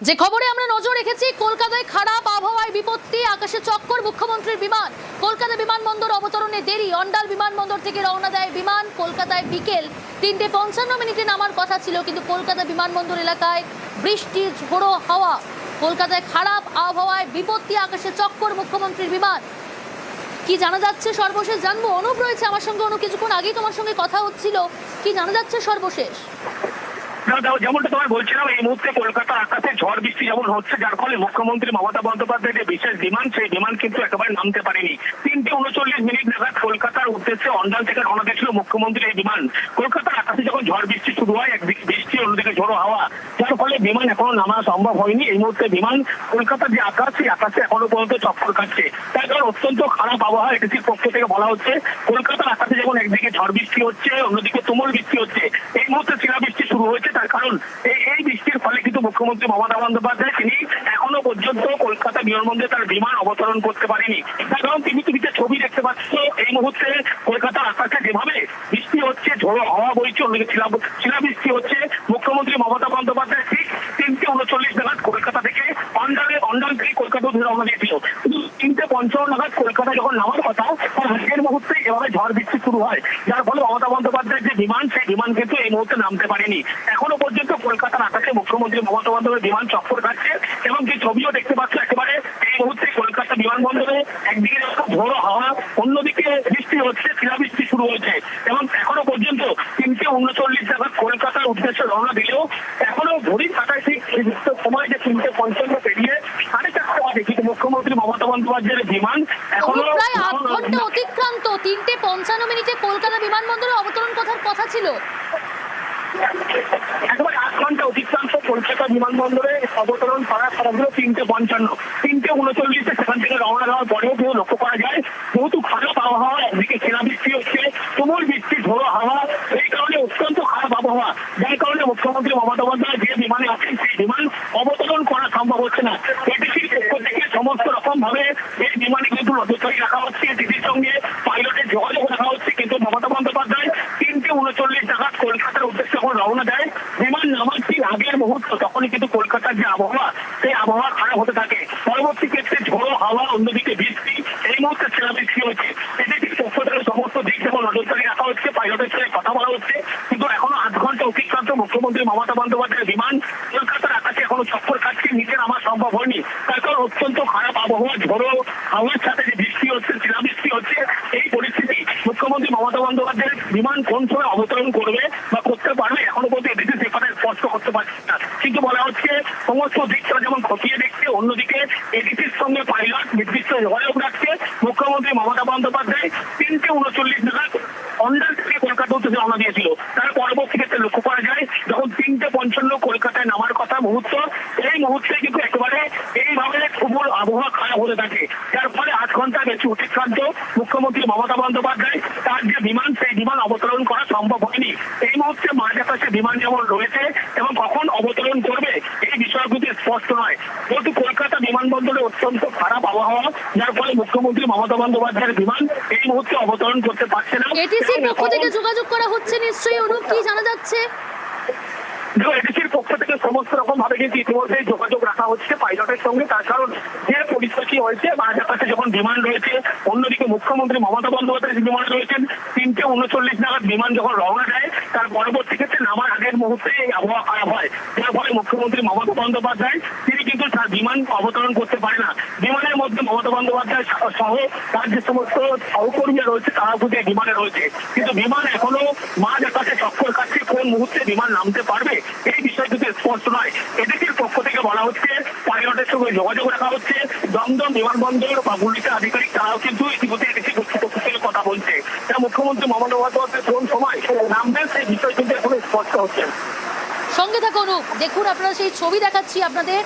যে খবরে আমরা নজর রেখেছি, কলকাতায় খারাপ আবহাওয়ায় বিপত্তি, আকাশে চক্কর মুখ্যমন্ত্রীর বিমান। কলকাতা বিমানবন্দর অবতরণে দেরি, অন্ডাল বিমানবন্দর থেকে রওনা দেয় বিমান। কলকাতায় বিকেল 3:55 নামার কথা ছিল, কিন্তু কলকাতা বিমানবন্দর এলাকায় বৃষ্টি, ঝোড়ো হাওয়া। কলকাতায় খারাপ আবহাওয়ায় বিপত্তি, আকাশে চক্কর মুখ্যমন্ত্রীর বিমান। কি জানা যাচ্ছে সর্বশেষ জানবো। অনুপ রয়েছে আমার সঙ্গে। অনুপ, কিছুক্ষণ আগেই তোমার সঙ্গে কথা হচ্ছিল, কি জানা যাচ্ছে সর্বশেষ? যেমনটা তোমায় বলছিলাম, এই মুহূর্তে কলকাতার আকাশে ঝড় বৃষ্টি যেমন হচ্ছে, যার ফলে মুখ্যমন্ত্রী মমতা বন্দ্যোপাধ্যায়ের যে বিশেষ বিমান, সেই বিমান কিন্তু একেবারে নামতে পারেনি। 3:39 নাগাদ কলকাতার উদ্দেশ্যে অন্ডাল থেকে রওনা দিয়েছিল মুখ্যমন্ত্রীর এই বিমান। কলকাতার আকাশে যখন ঝড় বৃষ্টি শুরু হয়, একদিকে বৃষ্টি, অন্যদিকে ঝোড়ো হাওয়া, যার ফলে বিমান এখনো নামা সম্ভব হয়নি। এই মুহূর্তে বিমান কলকাতার যে আকাশ, সেই আকাশে এখনো পর্যন্ত চক্কর কাটছে। তার কারণ অত্যন্ত খারাপ আবহাওয়া। এটিসির পক্ষ থেকে বলা হচ্ছে, কলকাতার আকাশে যেমন একদিকে ঝড় বৃষ্টি হচ্ছে, অন্যদিকে তুমুল বৃষ্টি হচ্ছে। এই মুহূর্তে শিলাবৃষ্টি শুরু হয়েছে। তার কারণ এই বৃষ্টির ফলে কিন্তু মুখ্যমন্ত্রী মমতা বন্দ্যোপাধ্যায় তিনি এখনো পর্যন্ত কলকাতা বিমানবন্দরে তার বিমান অবতরণ করতে পারেনি। তার কারণ টিভিতে ছবি দেখতে পাচ্ছ, এই মুহূর্তে কলকাতার আকাশে যেভাবে বৃষ্টি হচ্ছে, ঝোড়ো হাওয়া বইছে, অন্যদিকে শিলাবৃষ্টি হচ্ছে। মুখ্যমন্ত্রী মমতা বন্দ্যোপাধ্যায় ঠিক 3:39 নাগাদ কলকাতা থেকে অন্ডাল থেকে কলকাতা রওনা দিয়েছিল। কিন্তু 3:55 নাগাদ কলকাতা যখন নামার কথা, তার আগের মুহূর্তে এভাবে ঝড় বৃষ্টি শুরু হয়, যার ফলে মমতা বন্দ্যোপাধ্যায়ের যে বিমান, সেই বিমান কিন্তু এই মুহূর্তে নামতে পারেনি। এখনো পর্যন্ত কলকাতার আকাশে মুখ্যমন্ত্রী মমতা বন্দ্যোপাধ্যায়ের বিমান চক্কর কাটছে, এবং যে ছবিও দেখতে পাচ্ছ, একেবারে এই মুহূর্তে কলকাতা বিমানবন্দরে একদিকে ঝোড়ো হাওয়া, অন্যদিকে বৃষ্টি হচ্ছে, শিলাবৃষ্টি শুরু হয়েছে। এবং এখনো পর্যন্ত 3:39 নাগাদ কলকাতার উদ্দেশ্যে রওনা দিলেও এখনো ঘড়ির কাটায় ঠিক নির্দিষ্ট সময় যে 3:55 পেরিয়ে 4:30 বাজে, কিন্তু মুখ্যমন্ত্রী মমতা বন্দ্যোপাধ্যায়ের বিমান এখনো প্রায় 8 ঘন্টা অতিক্রান্ত। 3:55 কলকাতা বিমানবন্দরে অবতরণ করার কথা ছিল। একেবারে 8 ঘন্টা অতিক্রান্ত কলকাতা বিমানবন্দরে অবতরণ করার কথা ছিল 3:55। 3:39 সেখান থেকে রওনা দেওয়ার পরেও কেউ লক্ষ্য করা যায়, যেহেতু খারাপ আবহাওয়া, একদিকে শিলাবৃষ্টি হচ্ছে, তুমুল বৃষ্টি, ঝোড়ো হাওয়া, এই কারণে অত্যন্ত খারাপ আবহাওয়া, যার কারণে মুখ্যমন্ত্রী মমতা বন্দ্যোপাধ্যায় যে বিমানে আছেন, সেই বিমান অবতরণ করা সম্ভব হচ্ছে না। এটিসির পক্ষ থেকে সমস্ত রকম ভাবে এই বিমানে কিন্তু নজরদারি রাখা হচ্ছে, এটিসির সঙ্গে পাইলটের যোগাযোগ রাখা হচ্ছে, কিন্তু মমতা বন্দ্যোপাধ্যায় 3:39 নাগাদ কলকাতার উদ্দেশ্যে যখন রওনা দেয়, বিমান নামার ঠিক আগের মুহূর্ত, তখনই কিন্তু কলকাতার যে আবহাওয়া, সেই আবহাওয়া খারাপ হতে থাকে। পরবর্তী ক্ষেত্রে ঝোড়ো হাওয়া, অন্যদিকে বৃষ্টি, এই মুহূর্তে শিলাবৃষ্টি হচ্ছে। এটিসির পক্ষ থেকে সমস্ত দিক যেমন নজরদারি রাখা হচ্ছে, পাইলটের সাথে কথা বলা হচ্ছে, কিন্তু এখনো 8 ঘন্টা অতিক্রান্ত মুখ্যমন্ত্রী মমতা বন্দ্যোপাধ্যায়ের বিমান কলকাতার আকাশে এখনো চক্কর কাটছে, নিচে নামা সম্ভব হয়নি। তার কারণ অত্যন্ত খারাপ আবহাওয়া, ঝোড়ো হাওয়ার সাথে যে বৃষ্টি হচ্ছে, শিলাবৃষ্টি হচ্ছে, এই পরিস্থিতি মুখ্যমন্ত্রী মমতা বন্দ্যোপাধ্যায়ের বিমান কোন সময় অবতরণ করবে বা করতে পারবে, এখনো পর্যন্ত এটিসি সেখানে স্পষ্ট করতে পারছে না। কিন্তু বলা হচ্ছে সমস্ত দিকটা যেমন খতিয়ে দেখছে, অন্যদিকে এটিসির সঙ্গে পাইলট নির্দিষ্ট যোগাযোগ রাখছে। মুখ্যমন্ত্রী মমতা বন্দ্যোপাধ্যায় 3:39 নাগাদ অন্ডাল থেকে কলকাতা উদ্দেশ্যে রওনা দিয়েছিল। তার পরবর্তী ক্ষেত্রে লক্ষ্য করা যায়, যখন 3:55 কলকাতায় নামার কথা মুহূর্ত, এই মুহূর্তে কিন্তু একেবারে এইভাবে তুমুল আবহাওয়া খারাপ হতে থাকে, যার ফলে 8 ঘন্টা বেশি অতিক্রান্ত মুখ্যমন্ত্রী মমতা বন্দ্যোপাধ্যায় তার যে বিমান, সেই বিমান অবতরণ করা সম্ভব হয়নি। এই মুহূর্তে মাঝ আকাশে বিমান যেমন রয়েছে, এবং কখন অবতরণ করবে এই বিষয়গুলি স্পষ্ট নয়। যেহেতু কলকাতা বিমানবন্দরে অত্যন্ত খারাপ আবহাওয়া, যার ফলে মুখ্যমন্ত্রী মমতা বন্দ্যোপাধ্যায়ের বিমান এই মুহূর্তে অবতরণ করতে পারছে না। এটিসির পক্ষ থেকে যোগাযোগ করা হচ্ছে নিশ্চয়ই। অনুপ, কি জানা যাচ্ছে? এটিসির পক্ষ থেকে সমস্ত রকম ভাবে কিন্তু ইতিমধ্যে যোগাযোগ রাখা হচ্ছে পাইলটের সঙ্গে। তার কারণ যে পরিস্থিতি হয়েছে, মাঝ আকাশে যখন বিমান রয়েছে, অন্যদিকে মুখ্যমন্ত্রী মমতা বন্দ্যোপাধ্যায় বিমান রয়েছেন, 3:39 নাগাদ বিমান যখন রওনা দেয়, তার পরবর্তী ক্ষেত্রে নামার আগের মুহূর্তে এই আবহাওয়া খারাপ হয়, যার ফলে মুখ্যমন্ত্রী মমতা বন্দ্যোপাধ্যায় তিনি কিন্তু তার বিমান অবতরণ করতে পারে না। বিমানের মধ্যে মমতা বন্দ্যোপাধ্যায় সহ তার যে সমস্ত সহকর্মীরা রয়েছে, তারাও কিন্তু বিমানে রয়েছে, কিন্তু বিমান এখনো মাঝ আকাশে চক্কর কাটছে। কোন মুহূর্তে বিমান নামতে পারবে এই বিষয় কিন্তু স্পষ্ট নয়। এটিসির পক্ষ থেকে বলা হচ্ছে, পাইলটের সঙ্গে যোগাযোগ রাখা হচ্ছে। দমদম বিমানবন্দর বা পুলিশের আধিকারিক তারাও কিন্তু ইতিমধ্যে এটিসি কর্তৃপক্ষ থেকে কথা বলছে। তা মুখ্যমন্ত্রী মমতা বন্দ্যোপাধ্যায় কোন সময় নামবেন, সেই বিষয় কিন্তু এখনো স্পষ্ট হচ্ছে। সঙ্গে থাকুন অনুপ। দেখুন, আপনারা সেই ছবি দেখাচ্ছি আপনাদের।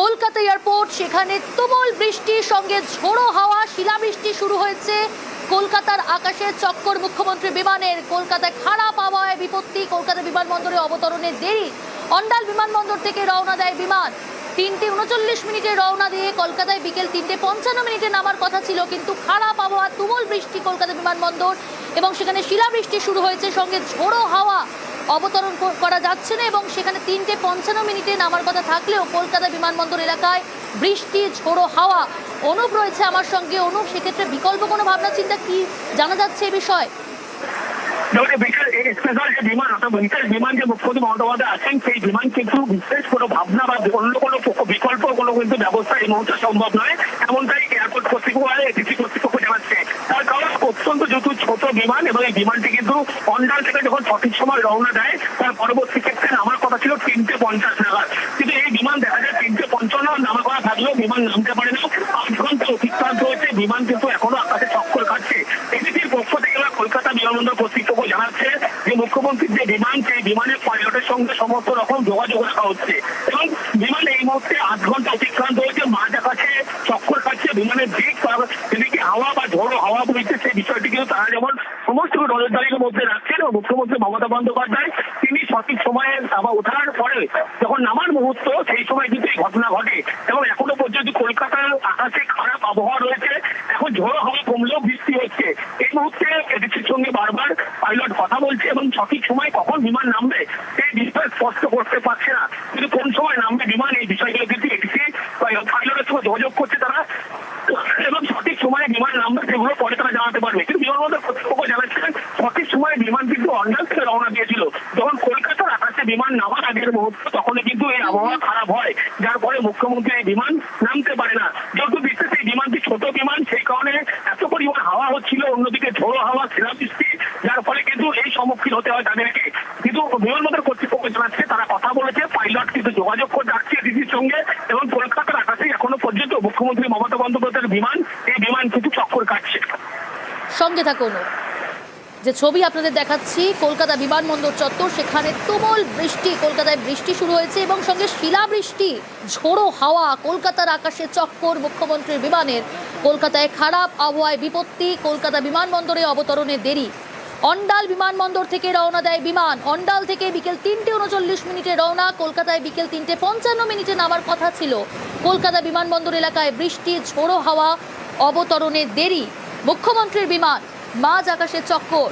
কলকাতা এয়ারপোর্ট, সেখানে তুমুল বৃষ্টির সঙ্গে ঝোড়ো হাওয়া, শিলাবৃষ্টি শুরু হয়েছে। কলকাতার আকাশে চক্কর মুখ্যমন্ত্রী বিমানের। কলকাতায় খারাপ আবহাওয়ায় বিপত্তি, কলকাতা বিমানবন্দরে অবতরণের দেরি। অন্ডাল বিমানবন্দর থেকে রওনা দেয় বিমান। 3:39 রওনা দিয়ে কলকাতায় বিকেল 3:55 নামার কথা ছিল, কিন্তু খারাপ আবহাওয়া, তুমুল বৃষ্টি কলকাতা বিমানবন্দর, এবং সেখানে শিলাবৃষ্টি শুরু হয়েছে, সঙ্গে ঝোড়ো হাওয়া। অবতরণ করা যাচ্ছে না এবং সেখানে 3:55 নামার কথা থাকলেও কলকাতা বিমানবন্দর এলাকায় বৃষ্টি, ঝোড়ো হাওয়া। অনুপ রয়েছে আমার সঙ্গে। অনুপ, সেক্ষেত্রে বিকল্প কোনো ভাবনা চিন্তা কি জানা যাচ্ছে এ বিষয়ে? স্পেশাল যে বিমান অর্থাৎ বিশেষ বিমান যে মুখ্যমন্ত্রী মমতা বন্দ্যোপাধ্যায় আছেন, সেই বিমান কিন্তু বিশেষ কোনো ভাবনা বা অন্য কোনো বিকল্প কোনো কিন্তু ব্যবস্থা এই মুহূর্তে সম্ভব নয়, এমনটাই এয়ারপোর্ট কর্তৃপক্ষ এডিসি কর্তৃপক্ষ জানাচ্ছে। তার কারণ অত্যন্ত যেহেতু ছোট বিমান এবং এই বিমানটি কিন্তু অন্ডাল থেকে যখন সঠিক সময় রওনা দেয় তার পরবর্তী ক্ষেত্রে নামার কথা ছিল 3:50 নাগাদ, কিন্তু এই বিমান দেখা যায় 3:55 নামার কথা থাকলেও বিমান নামতে পারে না। 8 ঘন্টা অতিক্রান্ত হয়েছে, বিমান কিন্তু এখনো আকাশে চক্কর কাটছে। এডিসির পক্ষ থেকে কলকাতা বিমানবন্দর কর্তৃপক্ষ জানাচ্ছে যে মুখ্যমন্ত্রীর যে বিমান, সেই বিমানের পাইলটের সঙ্গে সমস্ত রকম যোগাযোগ রাখা হচ্ছে এবং বিমান এই মুহূর্তে 8 ঘন্টা অতিক্রান্ত হয়েছে, মাঝ আকাশে চক্কর কাটছে। বিমানের দিক এদিকে হাওয়া বা ঝোড়ো হাওয়া বইছে, সেই বিষয়টি কিন্তু তারা যেমন সমস্ত নজরদারির মধ্যে রাখছেন এবং মুখ্যমন্ত্রী মমতা বন্দ্যোপাধ্যায় তিনি সঠিক সময়ে আবার ওঠার পরে যখন নামার মুহূর্ত, সেই সময় কিন্তু এই ঘটনা ঘটে এবং এখনো পর্যন্ত কলকাতার আকাশে খারাপ আবহাওয়া রয়েছে। এখন ঝোড়ো হাওয়া কমলেও বৃষ্টি হচ্ছে। এই মুহূর্তে এডিসির সঙ্গে বারবার পাইলট কথা বলছে এবং সঠিক সময় কখন বিমান নামবে সেই বিষয় স্পষ্ট করতে পারছে না, কিন্তু কোন সময় নামবে বিমান এই বিষয়গুলো কিন্তু এডিসি পাইলটের সঙ্গে যোগাযোগ করছে তারা এবং সঠিক সময়ে বিমান নামবে সেগুলো পরে তারা জানাতে পারবে। কিন্তু বিমানবন্দর কর্তৃপক্ষ জানাচ্ছেন সঠিক সময়ে বিমান কিন্তু অন্ডাল থেকে রওনা দিয়েছিল। যখন কলকাতার আকাশে বিমান নামার আগের মুহূর্ত তখনই কিন্তু এই আবহাওয়া খারাপ হয়, যার ফলে মুখ্যমন্ত্রী এই বিমান নামতে পারে না। যেহেতু বিশেষ এই বিমানটি ছোট বিমান, সেই কারণে এত পরিমাণ হাওয়া হচ্ছিল, অন্যদিকে ঝোড়ো হাওয়া, শিলাবৃষ্টি, যার ফলে কিন্তু এই সম্মুখীন হতে হয় তাদেরকে। কিন্তু বিমানবন্দর কর্তৃপক্ষ জানাচ্ছে তারা কথা বলেছে, পাইলট কিন্তু যোগাযোগ করে যাচ্ছে এডিসির সঙ্গে এবং কলকাতার আকাশে এখনো পর্যন্ত মুখ্যমন্ত্রী মমতা বন্দ্যোপাধ্যায়ের বিমান, এই বিমান কিন্তু চক্কর কাটছে। সঙ্গে থাকুন। যে ছবি আপনাদের দেখাচ্ছি কলকাতা বিমানবন্দর চত্বর, সেখানে তুমুল বৃষ্টি, কলকাতায় বৃষ্টি শুরু হয়েছে এবং সঙ্গে শিলাবৃষ্টি, ঝোড়ো হাওয়া, কলকাতার আকাশে চক্কর মুখ্যমন্ত্রীর বিমানের। কলকাতায় খারাপ আবহাওয়ায় বিপত্তি, কলকাতা বিমানবন্দরে অবতরণে দেরি। অন্ডাল বিমানবন্দর থেকে রওনা দেয় বিমান, অন্ডাল থেকে বিকেল 3:39 রওনা, কলকাতায় বিকেল 3:55 নামার কথা ছিল। কলকাতা বিমানবন্দর এলাকায় বৃষ্টি, ঝোড়ো হাওয়া, অবতরণে দেরি। মুখ্যমন্ত্রীর বিমান, মাঝ আকাশে চক্কর।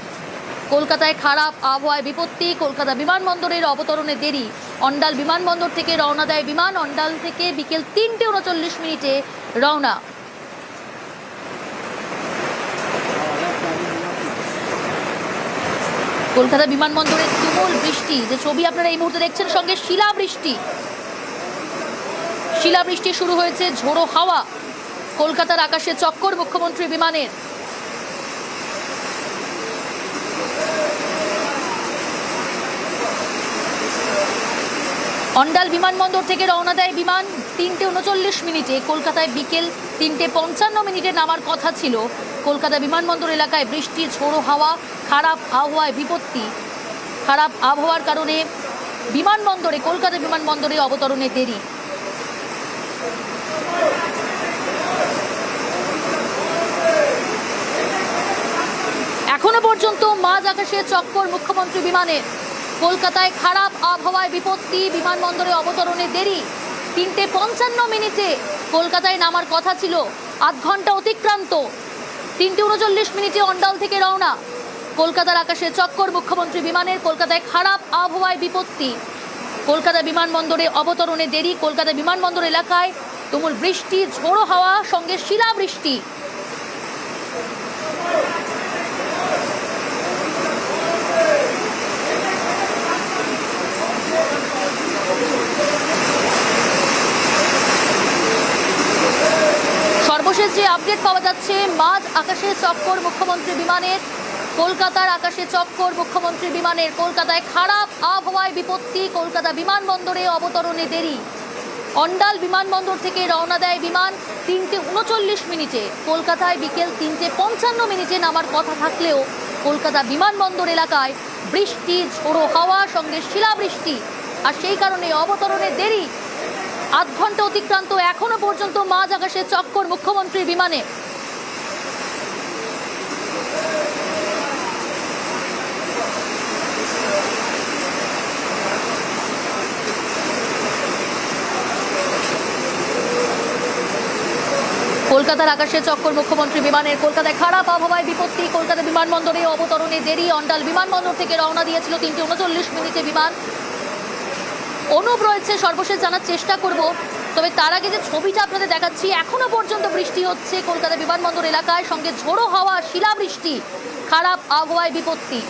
কলকাতায় খারাপ আবহাওয়ায় বিপত্তি, কলকাতা বিমানবন্দরের অবতরণে দেরি। অন্ডাল বিমানবন্দর থেকে রওনা দেয় বিমান, অন্ডাল থেকে বিকেল 3:39 রওনা। কলকাতা বিমানবন্দরে তুমুল বৃষ্টি, যে ছবি আপনারা এই মুহূর্তে দেখছেন, সঙ্গে শিলাবৃষ্টি। শিলাবৃষ্টি শুরু হয়েছে, ঝোড়ো হাওয়া, কলকাতার আকাশে চক্কর মুখ্যমন্ত্রী বিমানের। অন্ডাল বিমানবন্দর থেকে রওনা দেয় বিমান 3:39, কলকাতায় বিকেল 3:55 নামার কথা ছিল। কলকাতা বিমানবন্দর এলাকায় বৃষ্টি, ঝোড়ো হাওয়া, খারাপ আবহাওয়ায় বিপত্তি। খারাপ আবহাওয়ার কারণে বিমানবন্দরে, কলকাতা বিমানবন্দরে অবতরণে দেরি। এখনো পর্যন্ত মাঝ আকাশে চক্কর মুখ্যমন্ত্রী বিমানের। কলকাতায় খারাপ আবহাওয়ায় বিপত্তি, বিমানবন্দরে অবতরণে দেরি। 3:55 কলকাতায় নামার কথা ছিল, 8 ঘন্টা অতিক্রান্ত। 3:39 অন্ডাল থেকে রওনা, কলকাতার আকাশে চক্কর মুখ্যমন্ত্রী বিমানের। কলকাতায় খারাপ আবহাওয়ায় বিপত্তি, কলকাতা বিমানবন্দরে অবতরণে দেরি। কলকাতা বিমানবন্দর এলাকায় তুমুল বৃষ্টি, ঝোড়ো হাওয়া, সঙ্গে শিলাবৃষ্টি। সর্বশেষ যে আপডেট পাওয়া যাচ্ছে, মাঝ আকাশে চক্কর মুখ্যমন্ত্রী বিমানের। কলকাতার আকাশে চক্কর মুখ্যমন্ত্রী বিমানের। কলকাতায় খারাপ আবহাওয়ায় বিপত্তি, কলকাতা বিমানবন্দরে অবতরণে দেরি। অন্ডাল বিমানবন্দর থেকে রওনা দেয় বিমান 3:39, কলকাতায় বিকেল 3:55 নামার কথা থাকলেও কলকাতা বিমানবন্দর এলাকায় বৃষ্টি, ঝোড়ো হাওয়া, সঙ্গে শিলাবৃষ্টি, আর সেই কারণে অবতরণে দেরি। 8 ঘন্টা অতিক্রান্ত, এখনো পর্যন্ত মাঝ আকাশে চক্কর মুখ্যমন্ত্রীর বিমানে। কলকাতা কলকাতার আকাশে চক্কর মুখ্যমন্ত্রী বিমানের। কলকাতায় খারাপ আবহাওয়ায় বিপত্তি, কলকাতা বিমানবন্দরে অবতরণে দেরি। অন্ডাল বিমানবন্দর থেকে রওনা দিয়েছিল 3:39 মিনিটে অনুপ রয়েছে, সর্বশেষ জানার চেষ্টা করব। তবে তার আগে যে ছবিটা আপনাদের দেখাচ্ছি, এখনো পর্যন্ত বৃষ্টি হচ্ছে কলকাতা বিমানবন্দর এলাকায়, সঙ্গে ঝোড়ো হাওয়া, শিলাবৃষ্টি, খারাপ আবহাওয়ায় বিপত্তি।